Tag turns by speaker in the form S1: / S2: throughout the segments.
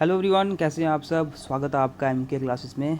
S1: Hello everyone, कैसे हैं आप सब। स्वागत है आपका एम के क्लासेस में।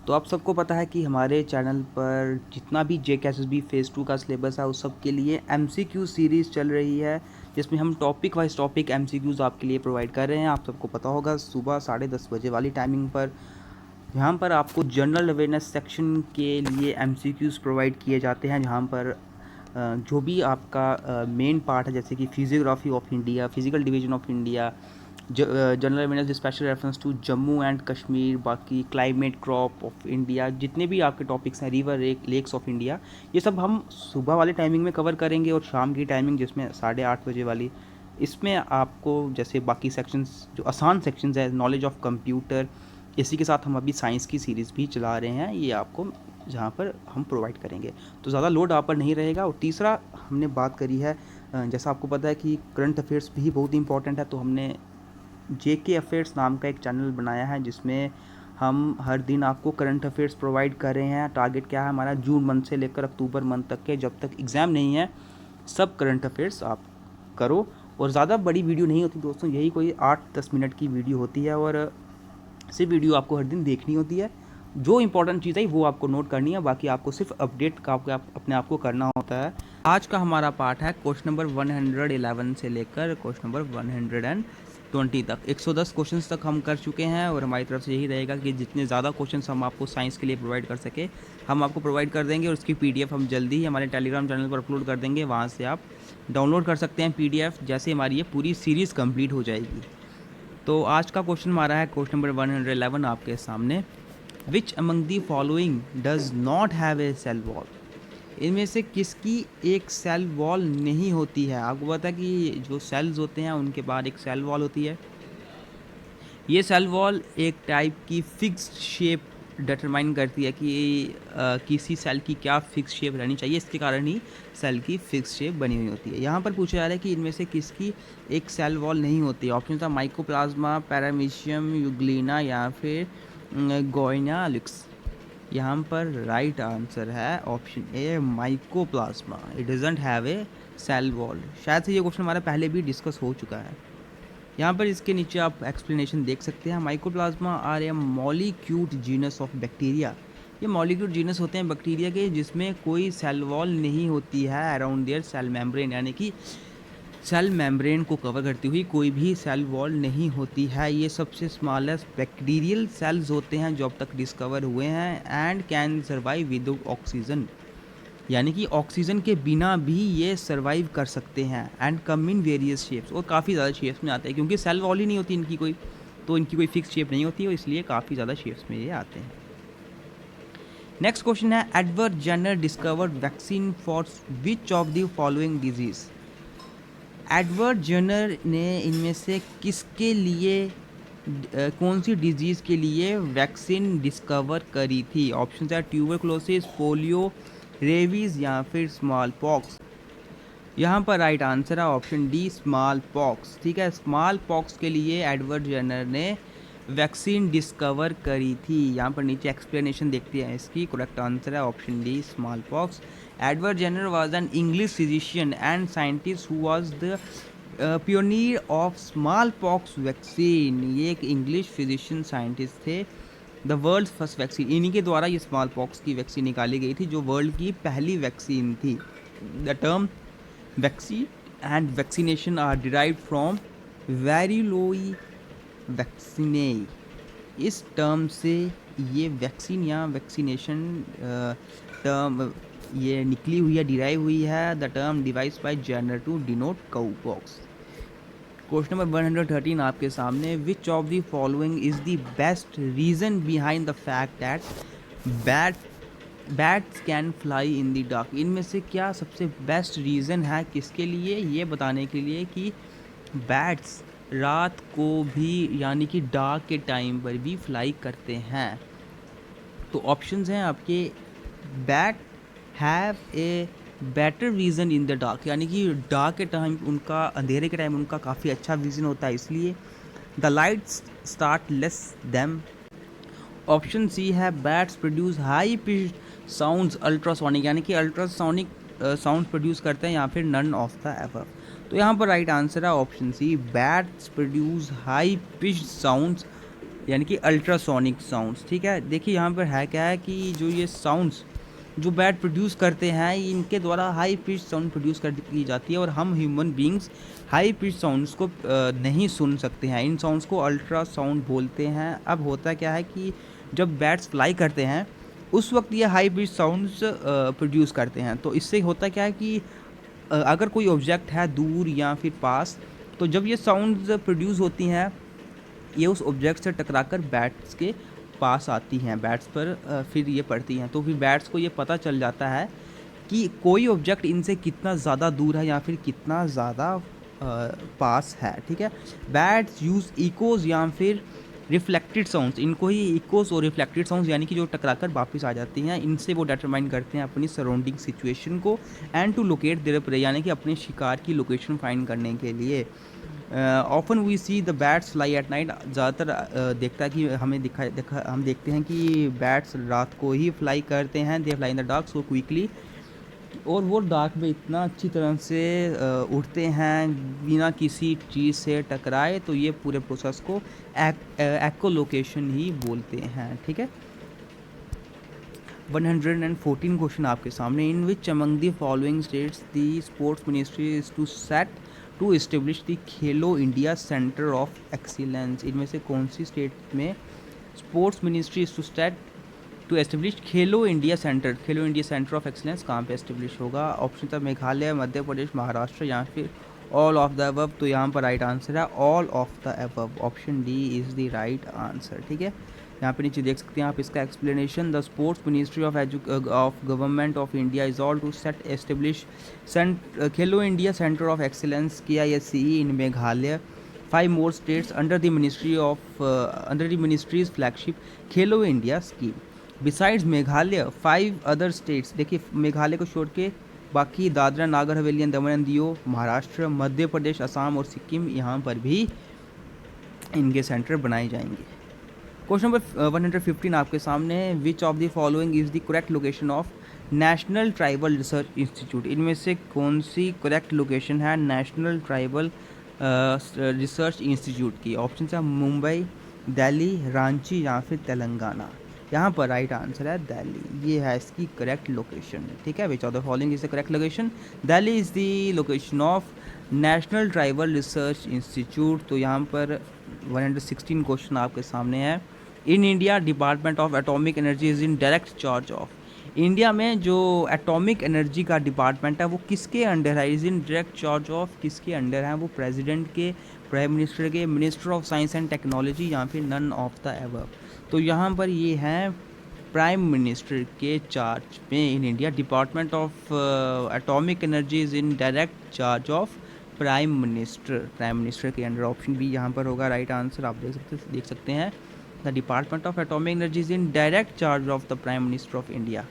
S1: तो आप सबको पता है कि हमारे चैनल पर जितना भी JKSSB फेज़ 2 का सिलेबस है उस सब के लिए MCQ सीरीज़ चल रही है, जिसमें हम टॉपिक वाइज टॉपिक MCQs आपके लिए प्रोवाइड कर रहे हैं। आप सबको पता होगा सुबह 10:30 बजे वाली टाइमिंग पर यहाँ पर आपको जनरल अवेयरनेस सेक्शन के लिए MCQs प्रोवाइड किए जाते हैं, जहाँ पर जो भी आपका मेन पार्ट है, जैसे कि physiography of India, physical division of India, general awareness special reference to Jammu and Kashmir, बाकी क्लाइमेट, क्रॉप ऑफ इंडिया, जितने भी आपके टॉपिक्स हैं, रिवर लेक्स ऑफ इंडिया, ये सब हम सुबह वाले टाइमिंग में कवर करेंगे। और शाम की टाइमिंग जिसमें 8:30 बजे वाली, इसमें आपको जैसे बाकी सेक्शंस जो आसान सेक्शंस है, नॉलेज ऑफ कंप्यूटर, इसी के साथ हम अभी साइंस की सीरीज़ भी चला रहे हैं, ये आपको जहाँ पर हम प्रोवाइड करेंगे, तो ज़्यादा लोड आप पर नहीं रहेगा। और तीसरा हमने बात करी है, जैसा आपको पता है कि करंट अफेयर्स भी बहुत इंपॉर्टेंट है, तो हमने JK अफेयर्स नाम का एक चैनल बनाया है, जिसमें हम हर दिन आपको करंट अफेयर्स प्रोवाइड कर रहे हैं। टारगेट क्या है हमारा, जून मंथ से लेकर अक्टूबर मंथ तक के, जब तक एग्ज़ाम नहीं है, सब करंट अफेयर्स आप करो। और ज़्यादा बड़ी वीडियो नहीं होती दोस्तों, यही कोई 8-10 मिनट की वीडियो होती है, और सिर्फ वीडियो आपको हर दिन देखनी होती है। जो इंपॉर्टेंट चीज़ है वो आपको नोट करनी है, बाकी आपको सिर्फ अपडेट का अपने आप को करना होता है। आज का हमारा पार्ट है क्वेश्चन नंबर 111 से लेकर क्वेश्चन नंबर 120 तक। 110 क्वेश्चंस तक हम कर चुके हैं, और हमारी तरफ से यही रहेगा कि जितने ज़्यादा क्वेश्चंस हम आपको साइंस के लिए प्रोवाइड कर सके हम आपको प्रोवाइड कर देंगे। और उसकी PDF हम जल्दी ही हमारे टेलीग्राम चैनल पर अपलोड कर देंगे, वहाँ से आप डाउनलोड कर सकते हैं PDF, जैसे हमारी ये पूरी सीरीज़ कंप्लीट हो जाएगी। तो आज का क्वेश्चन हमारा है क्वेश्चन नंबर 111 आपके सामने। Which among the following does not have a cell wall. इनमें से किसकी एक सेल वॉल नहीं होती है। आपको पता है कि जो सेल्स होते हैं उनके बाद एक सेल वॉल होती है। ये सेल वॉल एक टाइप की फिक्स्ड शेप डिटरमाइन करती है कि किसी सेल की क्या फिक्स शेप रहनी चाहिए, इसके कारण ही सेल की फिक्स शेप बनी हुई होती है। यहाँ पर पूछा जा रहा है कि इनमें से किसकी एक सेल वॉल नहीं होती। ऑप्शन था माइकोप्लाज्मा, पैरामीशियम, यूग्लिना या फिर गोइनालिक्स। यहाँ पर राइट आंसर है option A, mycoplasma. It doesn't have a cell wall. शायद से ये क्वेश्चन हमारा पहले भी डिस्कस हो चुका है। यहाँ पर इसके नीचे आप एक्सप्लेनेशन देख सकते हैं। Mycoplasma are a mollicute genus of bacteria. ये मॉलिक्यूट जीनस होते हैं बैक्टीरिया के, जिसमें कोई सेल वॉल नहीं होती है अराउंड देयर सेल मेम्ब्रेन, यानी कि सेल मेम्ब्रेन को कवर करती हुई कोई भी सेल वॉल नहीं होती है। ये सबसे स्मॉलेस्ट बैक्टीरियल सेल्स होते हैं जो अब तक डिस्कवर हुए हैं, and can survive with oxygen, यानी कि ऑक्सीजन के बिना भी ये सर्वाइव कर सकते हैं। And come in various shapes, और काफ़ी ज़्यादा शेप्स में आते हैं, क्योंकि सेल वॉल ही नहीं होती इनकी कोई, तो इनकी कोई फिक्स शेप नहीं होती है, इसलिए काफ़ी ज़्यादा शेप्स में ये आते हैं। नेक्स्ट क्वेश्चन है, Edward Jenner discovered vaccine for which of the following disease. Edward Jenner ने इनमें से किसके लिए कौन सी डिजीज़ के लिए वैक्सीन डिस्कवर करी थी। ऑप्शन है ट्यूबरक्लोसिस, पोलियो, रेबीज़ या फिर स्मॉल पॉक्स। यहाँ पर राइट आंसर है ऑप्शन डी, स्मॉल पॉक्स। ठीक है, स्मॉल पॉक्स के लिए एडवर्ड जेनर ने वैक्सीन डिस्कवर करी थी। यहाँ पर नीचे एक्सप्लेनेशन देखते हैं इसकी। करेक्ट आंसर है option D, smallpox. Edward Jenner was an English physician and scientist who was the pioneer of smallpox vaccine. ये एक इंग्लिश फिजिशियन साइंटिस्ट थे। द वर्ल्ड फर्स्ट वैक्सीन, इन्हीं के द्वारा ये स्मॉल पॉक्स की vaccine निकाली गई थी, जो वर्ल्ड की पहली वैक्सीन थी। The term vaccine and vaccination are derived from variolae vaccinae. इस टर्म से ये वैक्सीन या वैक्सीनेशन टर्म ये निकली हुई है, डिराइव हुई है। The term device by Jenner to denote cowpox. Question number 113 आपके सामने। Which of the following is the best reason behind the fact that bats can fly in the dark. इनमें से क्या सबसे बेस्ट रीज़न है किसके लिए, ये बताने के लिए कि बैट्स रात को भी, यानी कि डार्क के टाइम पर भी फ्लाई करते हैं। तो ऑप्शंस हैं आपके, bat have a better vision in the dark, यानी कि डार्क के टाइम उनका, अंधेरे के टाइम उनका काफ़ी अच्छा विजन होता है, इसलिए the lights start less them. Option C है, bats produce high pitched sounds ultrasonic, यानी कि अल्ट्रासोनिक साउंड प्रोड्यूस करते हैं, या फिर नन ऑफ द एबव। तो यहाँ पर राइट आंसर है option C, bats produce high pitched sounds यानी कि अल्ट्रासोनिक साउंड्स। ठीक है, देखिए यहाँ पर है क्या है कि जो ये साउंड्स जो बैट प्रोड्यूस करते हैं इनके द्वारा हाई पिच साउंड प्रोड्यूस कर की जाती है और हम human beings high pitch sounds को नहीं सुन सकते हैं। इन साउंड्स को अल्ट्रा साउंड बोलते हैं। अब होता क्या है कि जब बैट्स फ्लाई करते हैं उस वक्त ये हाई पिच साउंड्स प्रोड्यूस करते हैं। तो इससे होता क्या है कि अगर कोई ऑब्जेक्ट है दूर या फिर पास, तो जब ये साउंड्स प्रोड्यूस होती हैं ये उस ऑब्जेक्ट से टकराकर बैट्स के पास आती हैं, बैट्स पर फिर ये पड़ती हैं। तो फिर बैट्स को ये पता चल जाता है कि कोई ऑब्जेक्ट इनसे कितना ज़्यादा दूर है या फिर कितना ज़्यादा पास है। ठीक है, बैट्स यूज़ इकोज़ या फिर रिफ्लेक्टेड साउंड्स, इनको ही इकोज़ और रिफ्लेक्टेड साउंड्स यानी कि जो टकराकर वापस आ जाती हैं, इनसे वो डिटरमाइन करते हैं अपनी सराउंडिंग सिचुएशन को and to locate their prey यानी कि अपने शिकार की लोकेशन फाइंड करने के लिए। Often we see the bats fly at night, ज़्यादातर देखता है कि हमें हम देखते हैं कि बैट्स रात को ही फ्लाई करते हैं। They fly in the dark so quickly, और वो डार्क में इतना अच्छी तरह से उड़ते हैं बिना किसी चीज़ से टकराए। तो ये पूरे प्रोसेस को एक्कोलोकेशन ही बोलते हैं। ठीक है, 114 क्वेश्चन आपके सामने। In which among the following states the sports ministry is to establish the Khelo India centre of excellence. इनमें से कौन सी स्टेट में sports ministry is to establish Khelo India centre of excellence कहाँ पे एस्टेब्लिश होगा? ऑप्शन था मेघालय, मध्य प्रदेश, महाराष्ट्र या फिर ऑल ऑफ द अबव। तो यहाँ पर राइट आंसर है all of the above, option D is the right answer. ठीक है, यहाँ पे नीचे देख सकते हैं आप इसका explanation. The sports ministry of government of India is all to set establish Khelo India centre of excellence KISCE in Meghalaya, 5 more states under the ministry's flagship Khelo India scheme. Besides Meghalaya 5 other states, देखिए मेघालय को छोड़ के बाकी Dadra Nagar Haveli and Daman and दियो, महाराष्ट्र, मध्य प्रदेश, असम और सिक्किम, यहाँ पर भी इनके सेंटर बनाए जाएंगे। क्वेश्चन नंबर 115 आपके सामने है। विच of the following is the correct location of national tribal research institute? इनमें से कौन सी करेक्ट लोकेशन है नेशनल ट्राइबल रिसर्च इंस्टीट्यूट की? ऑप्शन है मुंबई, दिल्ली, रांची या फिर तेलंगाना। यहाँ पर राइट आंसर है दिल्ली, ये है इसकी करेक्ट लोकेशन। ठीक है, विच of the following is the correct location? Delhi is the location of national tribal research institute. तो यहाँ पर 116 क्वेश्चन आपके सामने है। In India department of atomic energy is in direct charge of. India में जो एटॉमिक एनर्जी का डिपार्टमेंट है वो किसके अंडर है? Is in direct charge of, किसके अंडर है? वो प्रेसिडेंट के, प्राइम मिनिस्टर के, minister of science and technology या फिर नन ऑफ द एबव। तो यहाँ पर ये है प्राइम मिनिस्टर के चार्ज में in India. Department of atomic energy is in direct charge of prime minister के अंडर। ऑप्शन बी यहाँ पर होगा राइट आंसर। आप देख सकते हैं the department of atomic energy is in direct charge of the prime minister of India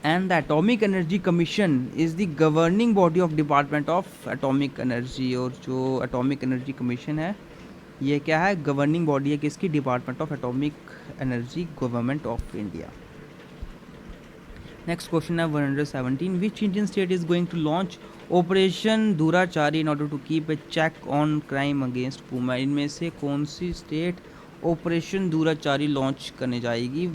S1: and the atomic energy commission is the governing body of department of atomic energy. और जो atomic energy commission है ये क्या है? Governing body है किसकी? Department of atomic energy, government of India. Next question है 117। Which Indian state is going to launch operation Durachari in order to keep a check on crime against women? इनमें से कौन सी स्टेट ऑपरेशन दुराचारी लॉन्च करने जाएगी?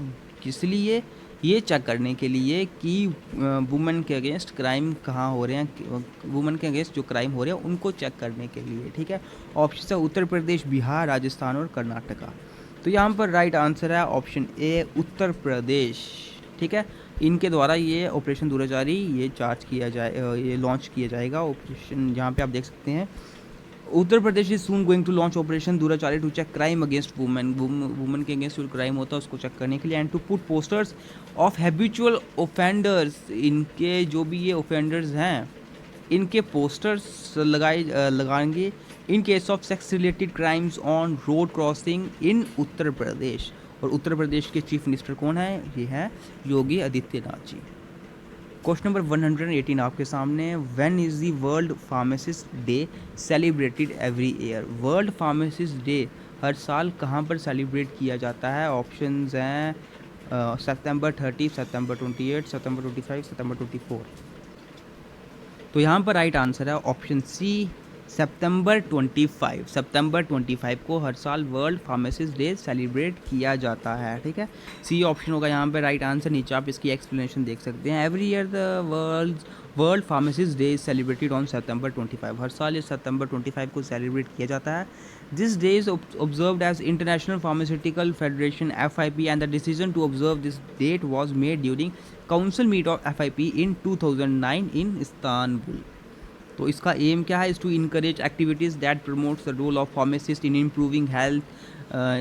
S1: किस लिए? ये चेक करने के लिए कि वुमेन के अगेंस्ट क्राइम कहाँ हो रहे हैं, वुमेन के अगेंस्ट जो क्राइम हो रहे हैं उनको चेक करने के लिए। ठीक है, ऑप्शन है उत्तर प्रदेश, बिहार, राजस्थान और कर्नाटका। तो यहाँ पर राइट आंसर है ऑप्शन ए, उत्तर प्रदेश। ठीक है, इनके द्वारा ये ऑपरेशन दुराचारी ये लॉन्च किया जाएगा। ऑपरेशन जहाँ पे आप देख सकते हैं Uttar Pradesh is soon going to launch operation Durachari to check crime against women के अगेंस्ट जो क्राइम होता है उसको चेक करने के लिए and to put posters of habitual offenders. इनके जो भी ये ऑफेंडर्स हैं इनके पोस्टर्स लगाएंगे in case of sex related crimes on road crossing in Uttar Pradesh. और उत्तर प्रदेश के चीफ मिनिस्टर कौन है? ये हैं योगी आदित्यनाथ जी। क्वेश्चन नंबर 118 आपके सामने। When is the world pharmacist day celebrated every year? World pharmacist day हर साल कहाँ पर सेलिब्रेट किया जाता है? ऑप्शंस हैं सितंबर 30, सितंबर 28, सितंबर 25, सितंबर 24। तो यहाँ पर राइट आंसर है ऑप्शन सी, सितंबर 25। सितंबर 25 को हर साल वर्ल्ड फार्मासिस्ट डे सेलिब्रेट किया जाता है, ठीक है। सी ऑप्शन होगा यहाँ पे राइट आंसर। नीचे आप इसकी एक्सप्लेनेशन देख सकते हैं। Every year the world pharmacist day is celebrated on September 25। हर साल इस सितंबर 25 को सेलिब्रेट किया जाता है। This day is observed as International Pharmaceutical Federation FIP and the decision to observe this date was made during council meet of FIP in 2009 in Istanbul. तो इसका aim क्या है? Is to encourage activities that promotes the role of pharmacist in improving health,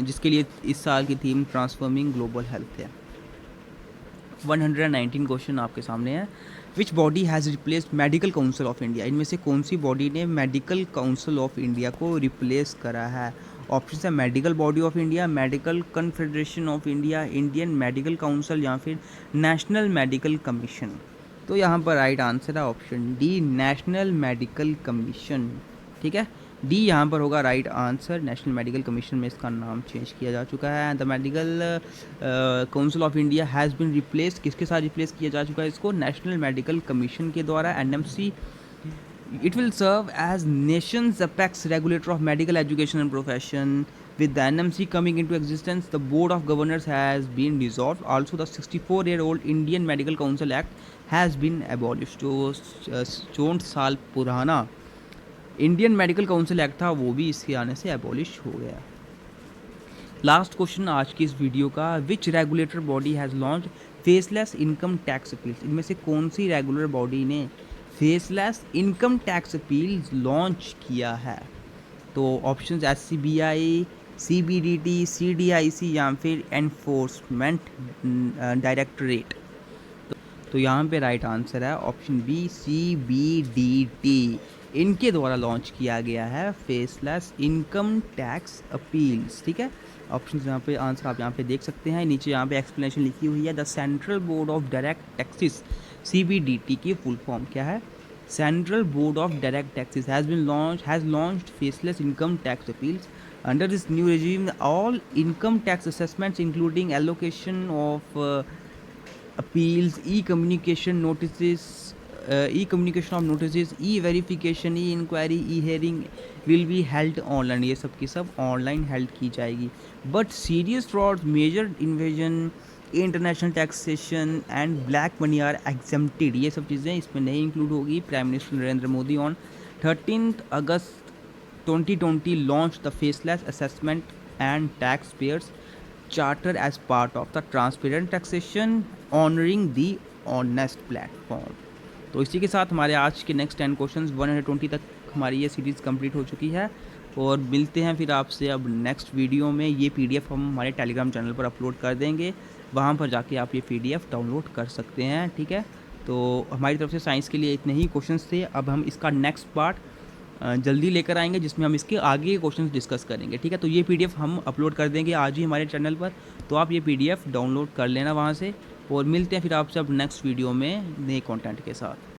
S1: जिसके लिए इस साल की theme transforming global health है। 119 क्वेश्चन आपके सामने है। Which body has replaced medical council of India? इनमें से कौन सी बॉडी ने मेडिकल काउंसिल ऑफ इंडिया को रिप्लेस करा है? ऑप्शन है medical body of India, medical confederation of India, Indian medical council या फिर नेशनल मेडिकल कमीशन। तो यहाँ पर राइट आंसर है option D, national medical commission, ठीक है। डी यहाँ पर होगा right answer. National medical commission में इसका नाम चेंज किया जा चुका है। The medical council of India has been replace, किसके साथ रिप्लेस किया जा चुका है इसको? नेशनल मेडिकल कमीशन के द्वारा, NMC। It will serve as nation's apex regulator of medical education and profession. With the NMC coming into existence, the Board of Governors has been dissolved. Also, the 64-year-old Indian Medical Council Act has been abolished. जो 64 साल पुराना Indian medical council act था वो भी इसके आने से abolish हो गया। लास्ट क्वेश्चन आज की इस वीडियो का, which regulator body has launch faceless income tax appeals? इनमें से कौन सी रेगुलर बॉडी ने faceless income tax appeals launch किया है? तो ऑप्शंस SCBI, CBDT, CDIC या फिर एनफोर्समेंट डायरेक्टरेट। तो यहाँ पे राइट आंसर है ऑप्शन बी, CBDT। इनके द्वारा लॉन्च किया गया है फेसलेस इनकम टैक्स अपील्स, ठीक है। ऑप्शन यहाँ पे आंसर आप यहाँ पे देख सकते हैं। नीचे यहाँ पे एक्सप्लेनेशन लिखी हुई है। The central board of direct taxes, CBDT की फुल फॉर्म क्या है? Central board of direct taxes has launched faceless income tax appeals. Under this new regime, all income tax assessments, including allocation of appeals, e-communication of notices, e-verification, e-inquiry, e-hearing will be held online. ये सब की सब online held की जाएगी। But serious fraud, major invasion, international taxation and black money are exempted. ये सब चीज़ें इसमें नहीं इंक्लूड होगी। Prime minister Narendra Modi on 13 August 2020 launch the faceless assessment and tax payers charter as part of the transparent taxation honouring the honest platform. तो इसी के साथ हमारे आज के नेक्स्ट 10 क्वेश्चंस 120 तक हमारी ये सीरीज़ कंप्लीट हो चुकी है। और मिलते हैं फिर आपसे अब नेक्स्ट वीडियो में। ये PDF हम हमारे टेलीग्राम चैनल पर अपलोड कर देंगे, वहाँ पर जाके आप ये PDF डाउनलोड कर सकते हैं, ठीक है। तो हमारी तरफ से साइंस के लिए इतने ही क्वेश्चंस थे। अब हम इसका नेक्स्ट पार्ट जल्दी लेकर आएंगे जिसमें हम इसके आगे के क्वेश्चंस डिस्कस करेंगे, ठीक है। तो ये PDF हम अपलोड कर देंगे आज ही हमारे चैनल पर, तो आप ये PDF डाउनलोड कर लेना वहाँ से। और मिलते हैं फिर आपसे अब नेक्स्ट वीडियो में नए कंटेंट के साथ।